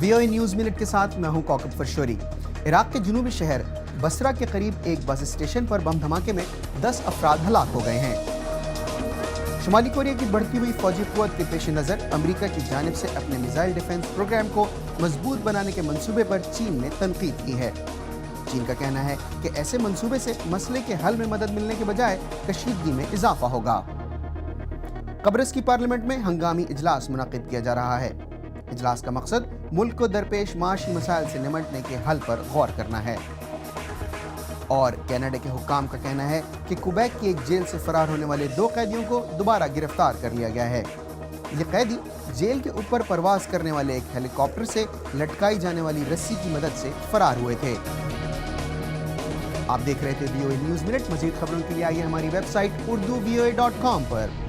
VOA news minute के साथ मैं हूं कौकब फरशोरी। इराक के जुनूबी शहर बसरा के करीब एक बस स्टेशन पर बम धमाके में 10 अफराद हलाक हो गए हैं। शुमाली कोरिया की बढ़ती हुई फौजी कुव्वत के पेश नज़र अमेरिका की जानिब से अपने मिसाइल डिफेंस प्रोग्राम को मजबूत बनाने के मंसूबे पर चीन ने तनकीद की है। चीन का कहना है कि ऐसे मंसूबे से मसले के हल में मदद मिलने के बजाय कशीदगी में इजाफा होगा। कब्रस की पार्लियामेंट में हंगामी इजलास मुनक्किद किया जा रहा है। इजलास का मकसद मुल्क को दरपेश माशी मसाइल से निमटने के हल पर गौर करना है। और कनाडा के हुक्काम का कहना है कि क्वेबेक की एक जेल से फरार होने वाले 2 कैदियों को दोबारा गिरफ्तार कर लिया गया है। ये कैदी जेल के ऊपर परवाज करने वाले एक हेलीकॉप्टर से लटकाई जाने वाली रस्सी की मदद से फरार हुए थे। आप देख रहे थे VOA न्यूज़ मिनट। मज़ीद खबरों के लिए आइए हमारी वेबसाइट urduvoa.com पर।